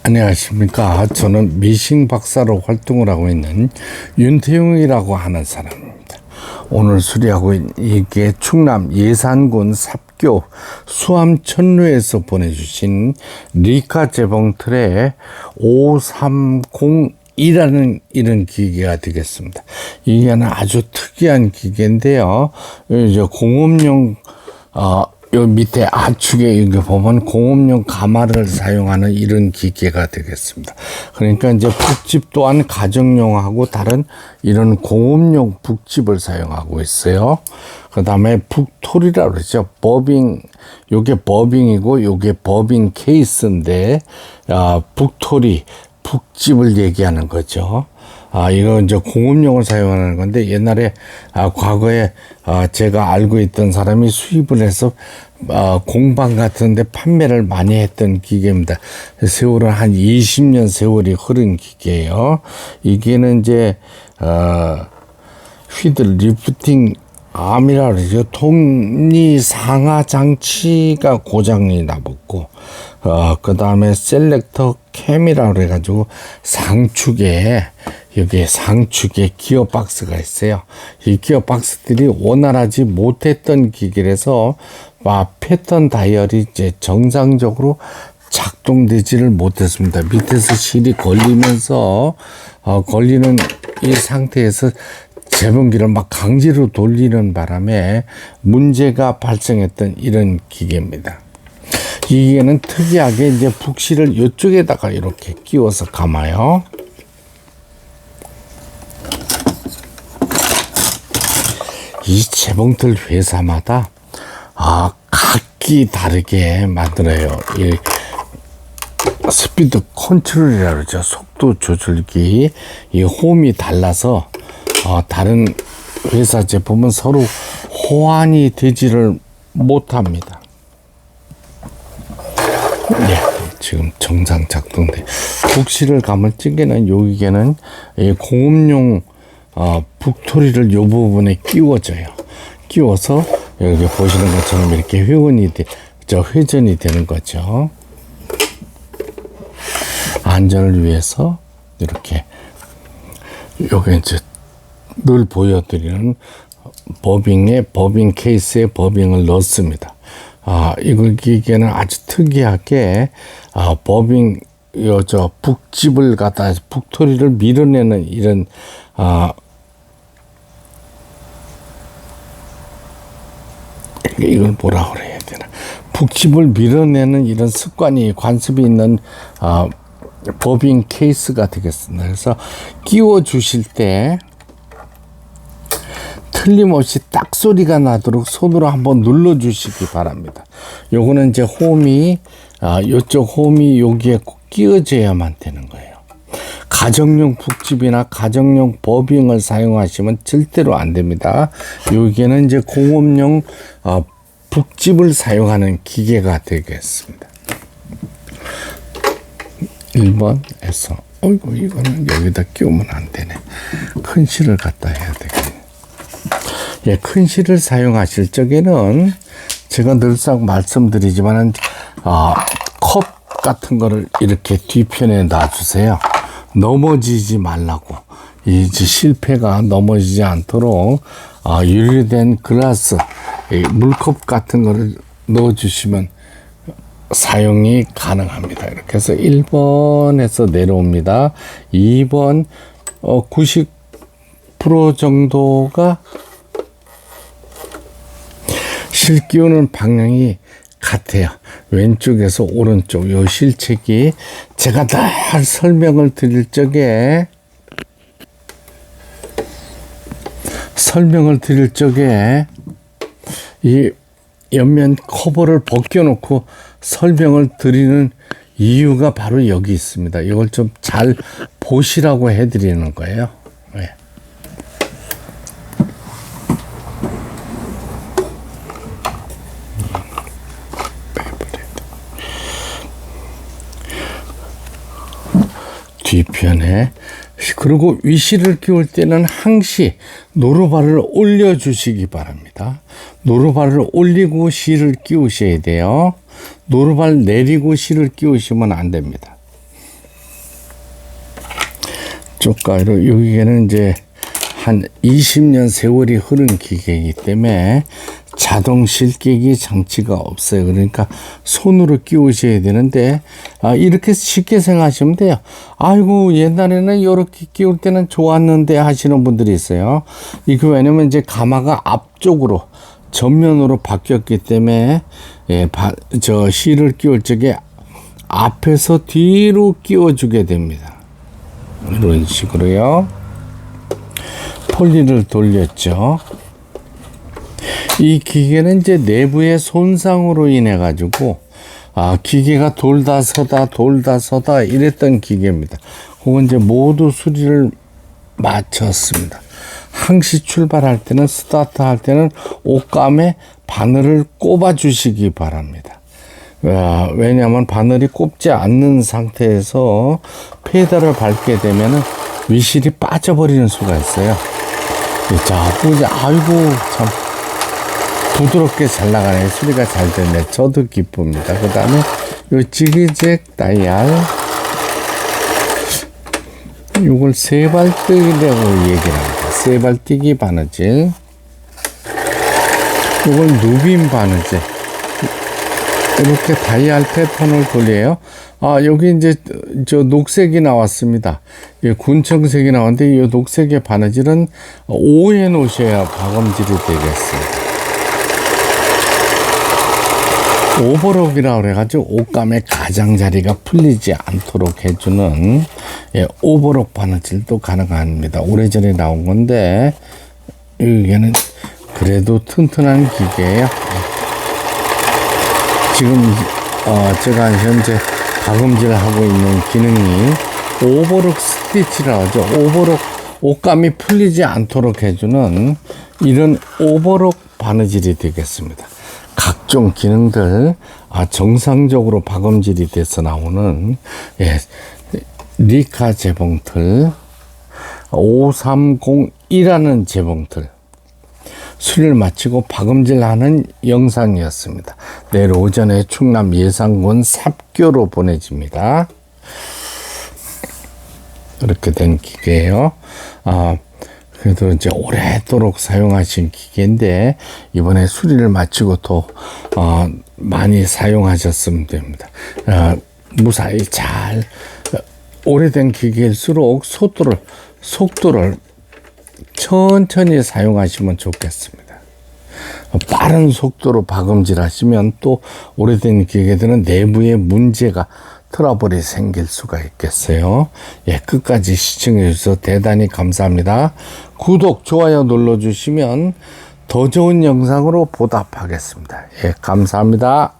안녕하십니까. 저는 미싱 박사로 활동을 하고 있는 윤태용이라고 하는 사람입니다. 오늘 수리하고 있는 이게 충남 예산군 삽교 수암천루에서 보내주신 리카 재봉틀의 530이라는 이런 기계가 되겠습니다. 이게는 아주 특이한 기계인데요. 이제 공업용 요 밑에 압축에 이렇게 보면 공업용 가마를 사용하는 이런 기계가 되겠습니다. 그러니까 이제 북집 또한 가정용하고 다른 이런 공업용 북집을 사용하고 있어요. 그 다음에 북톨이라고 그러죠. 버빙, 요게 버빙이고 요게 버빙 케이스인데, 북톨이 북집을 얘기하는 거죠. 이거 이제 공업용을 사용하는 건데, 옛날에, 과거에, 제가 알고 있던 사람이 수입을 해서, 공방 같은데 판매를 많이 했던 기계입니다. 세월은 한 20년 세월이 흐른 기계예요. 이게는 이제, 휘드 리프팅 암이라 그러죠. 톱니 상하 장치가 고장이 나봤고, 그 다음에 셀렉터 캠이라 그래가지고 여기에 상축에 기어 박스가 있어요. 이 기어 박스들이 원활하지 못했던 기계라서 패턴 다이얼이 이제 정상적으로 작동되지를 못했습니다. 밑에서 실이 걸리면서 걸리는 이 상태에서 재봉기를 막 강제로 돌리는 바람에 문제가 발생했던 이런 기계입니다. 이 기계는 특이하게 이제 북실을 이쪽에다가 이렇게 끼워서 감아요. 이 재봉틀 회사마다 각기 다르게 만들어요. 이 스피드 컨트롤이라고 그러죠. 속도 조절기. 이 홈이 달라서 다른 회사 제품은 서로 호환이 되지를 못합니다. 네, 지금 정상 작동돼. 북실을 감을 적에는 요 기계는 공업용 북토리를 요 부분에 끼워줘요. 끼워서 여기 보시는 것처럼 이렇게 회전이 되는 거죠. 안전을 위해서 이렇게 요게 이제 늘 보여드리는 버빙 케이스에 버빙을 넣습니다. 이거 기계는 아주 특이하게 북집을 갖다 북토리를 밀어내는 이런 이걸 뭐라 그래야 되나, 북집을 밀어내는 이런 습관이 관습이 있는 버빙 케이스가 되겠습니다. 그래서 끼워 주실 때 틀림없이 딱 소리가 나도록 손으로 한번 눌러 주시기 바랍니다. 요거는 이제 홈이 요쪽 홈이 여기에 꼭 끼워져야만 되는 거예요. 가정용 북집이나 가정용 버빙을 사용하시면 절대로 안 됩니다. 여기에는 이제 공업용 북집을 사용하는 기계가 되겠습니다. 1번에서 이거는 여기다 끼우면 안 되네. 큰 실을 갖다 해야 되겠네. 예, 큰 실을 사용하실 적에는 제가 늘상 말씀드리지만은 컵 같은 거를 이렇게 뒤편에 놔주세요. 넘어지지 말라고. 이제 실패가 넘어지지 않도록 유리된 글라스, 물컵 같은 거를 넣어주시면 사용이 가능합니다. 이렇게 해서 1번에서 내려옵니다. 2번 90% 정도가 실 끼우는 방향이 같아요. 왼쪽에서 오른쪽 요 실책이 제가 다 설명을 드릴 적에 이 옆면 커버를 벗겨놓고 설명을 드리는 이유가 바로 여기 있습니다. 이걸 좀 잘 보시라고 해드리는 거예요. 네. 뒤편에, 그리고 위실을 끼울 때는 항시 노루발을 올려주시기 바랍니다. 노루발을 올리고 실을 끼우셔야 돼요. 노루발 내리고 실을 끼우시면 안 됩니다. 쪽가위로 여기에는 이제 한 20년 세월이 흐른 기계이기 때문에 자동 실끼기 장치가 없어요. 그러니까 손으로 끼우셔야 되는데 이렇게 쉽게 생각하시면 돼요. 아이고 옛날에는 이렇게 끼울 때는 좋았는데 하시는 분들이 있어요. 이게 왜냐면 이제 가마가 앞쪽으로 전면으로 바뀌었기 때문에 저 실을 끼울 적에 앞에서 뒤로 끼워주게 됩니다. 이런 식으로요. 폴리를 돌렸죠. 이 기계는 이제 내부의 손상으로 인해 가지고 기계가 돌다 서다 이랬던 기계입니다. 그건 이제 모두 수리를 마쳤습니다. 항시 출발할 때는 스타트 할 때는 옷감에 바늘을 꼽아 주시기 바랍니다. 왜냐하면 바늘이 꼽지 않는 상태에서 페달을 밟게 되면 위실이 빠져버리는 수가 있어요. 자꾸 이제 아이고 참 부드럽게 잘 나가네. 수리가 잘 됐네. 저도 기쁩니다. 그 다음에 요 지그잭 다이얼 요걸 세발뜨기라고 얘기를 합니다. 세발뜨기 바느질 요걸 누빔 바느질 이렇게 다이얼 패턴을 돌려요. 여기 이제 저 녹색이 나왔습니다. 군청색이 나왔는데 이 녹색의 바느질은 오해 놓으셔야 박음질이 되겠습니다. 오버록이라고 그래가지고 옷감의 가장자리가 풀리지 않도록 해주는 오버록 바느질도 가능합니다. 오래전에 나온 건데 이게는 그래도 튼튼한 기계예요. 지금 제가 현재 박음질을 하고 있는 기능이 오버록 스티치라고 하죠. 오버록 옷감이 풀리지 않도록 해주는 이런 오버록 바느질이 되겠습니다. 각종 기능들 정상적으로 박음질이 돼서 나오는 리카 재봉틀 530이라는 재봉틀 수리를 마치고 박음질하는 영상이었습니다. 내일 오전에 충남 예산군 삽교로 보내집니다. 이렇게 된 기계예요. 그래도 이제 오래도록 사용하신 기계인데 이번에 수리를 마치고 또 많이 사용하셨으면 됩니다. 무사히 잘 오래된 기계일수록 속도를 천천히 사용하시면 좋겠습니다. 빠른 속도로 박음질 하시면 또 오래된 기계들은 내부에 문제가 트러블이 생길 수가 있겠어요. 끝까지 시청해 주셔서 대단히 감사합니다. 구독, 좋아요 눌러주시면 더 좋은 영상으로 보답하겠습니다. 감사합니다.